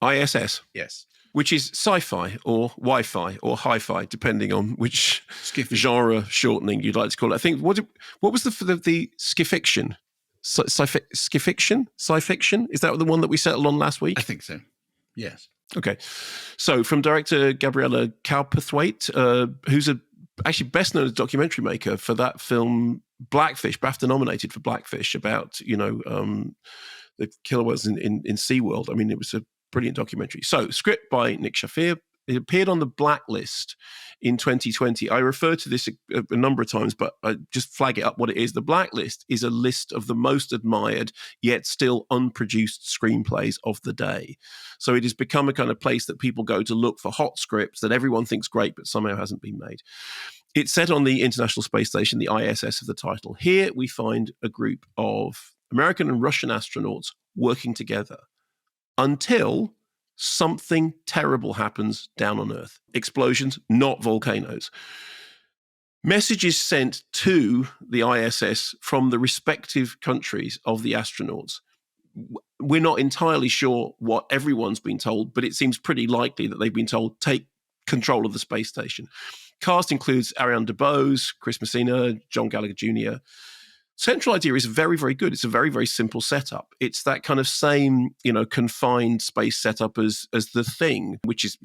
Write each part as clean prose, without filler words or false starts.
ISS. Yes. Which is sci-fi or Wi-Fi or hi-fi, depending on which genre shortening you'd like to call it. I think what was the skifiction? Skifiction? Sci-fiction? Is that the one that we settled on last week? I think so. Yes. Okay. So from director Gabriella Cowperthwaite, who's actually best known as documentary maker for that film Blackfish, BAFTA nominated for Blackfish, about the killer whales in SeaWorld. I mean, it was a brilliant documentary. So, script by Nick Shafir. It appeared on the Blacklist in 2020. I referred to this a number of times, but I just flag it up what it is. The Blacklist is a list of the most admired, yet still unproduced screenplays of the day. So it has become a kind of place that people go to look for hot scripts that everyone thinks great, but somehow hasn't been made. It's set on the International Space Station, the ISS of the title. Here we find a group of American and Russian astronauts working together until something terrible happens down on Earth. Explosions, not volcanoes. Messages sent to the ISS from the respective countries of the astronauts. We're not entirely sure what everyone's been told, but it seems pretty likely that they've been told, take control of the space station. Cast includes Ariane DeBose, Chris Messina, John Gallagher Jr. Central idea is very, very good. It's a very, very simple setup. It's that kind of same, confined space setup as The Thing, which is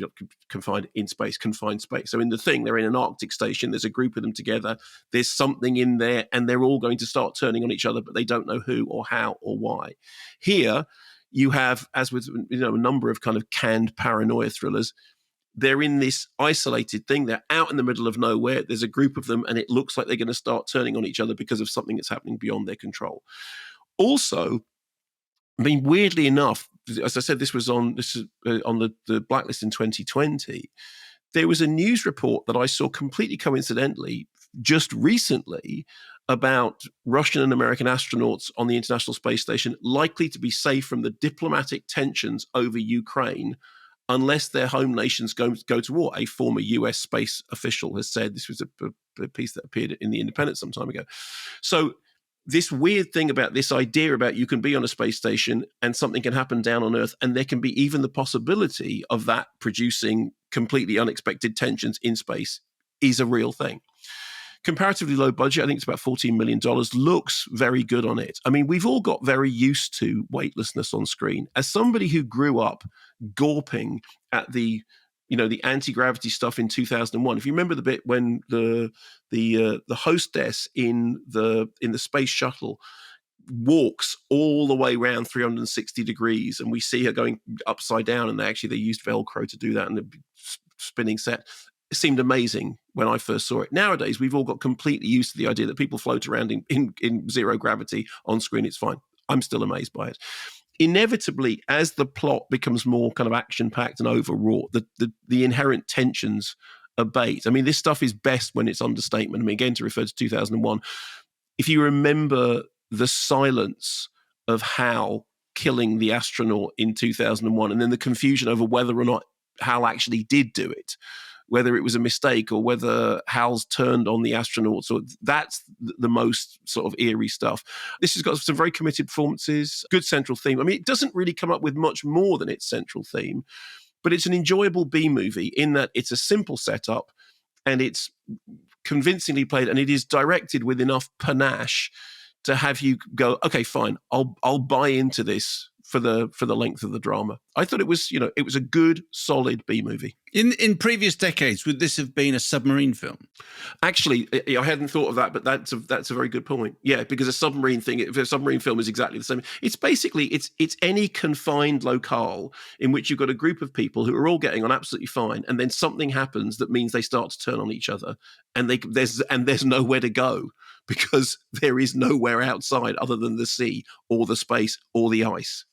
confined in space, confined space. So in The Thing, they're in an Arctic station. There's a group of them together. There's something in there, and they're all going to start turning on each other, but they don't know who or how or why. Here, you have, as with a number of kind of canned paranoia thrillers, they're in this isolated thing. They're out in the middle of nowhere. There's a group of them, and it looks like they're going to start turning on each other because of something that's happening beyond their control. Also, I mean, weirdly enough, as I said, this was on the Blacklist in 2020. There was a news report that I saw completely coincidentally just recently about Russian and American astronauts on the International Space Station likely to be safe from the diplomatic tensions over Ukraine unless their home nations go to war. A former US space official has said. This was a piece that appeared in The Independent some time ago. So this weird thing about this idea about you can be on a space station and something can happen down on Earth, and there can be even the possibility of that producing completely unexpected tensions in space is a real thing. Comparatively low budget, I think it's about $14 million, looks very good on it. I mean, we've all got very used to weightlessness on screen. As somebody who grew up gawping at the anti-gravity stuff in 2001, if you remember the bit when the hostess in the space shuttle walks all the way around 360 degrees, and we see her going upside down, and they used Velcro to do that, and the spinning set. It seemed amazing when I first saw it. Nowadays, we've all got completely used to the idea that people float around in zero gravity on screen. It's fine. I'm still amazed by it. Inevitably, as the plot becomes more kind of action-packed and overwrought, the inherent tensions abate. I mean, this stuff is best when it's understatement. I mean, again, to refer to 2001, if you remember the silence of Hal killing the astronaut in 2001, and then the confusion over whether or not Hal actually did do it, whether it was a mistake or whether Hal's turned on the astronauts, or that's the most sort of eerie stuff. This has got some very committed performances, good central theme. I mean, it doesn't really come up with much more than its central theme, but it's an enjoyable B-movie in that it's a simple setup and it's convincingly played, and it is directed with enough panache to have you go, okay, fine, I'll buy into this for the length of the drama. I thought it was a good, solid B movie. In previous decades, would this have been a submarine film? Actually, I hadn't thought of that, but that's a very good point. Yeah, because a submarine film is exactly the same. It's basically it's any confined locale in which you've got a group of people who are all getting on absolutely fine, and then something happens that means they start to turn on each other, and there's nowhere to go because there is nowhere outside other than the sea or the space or the ice.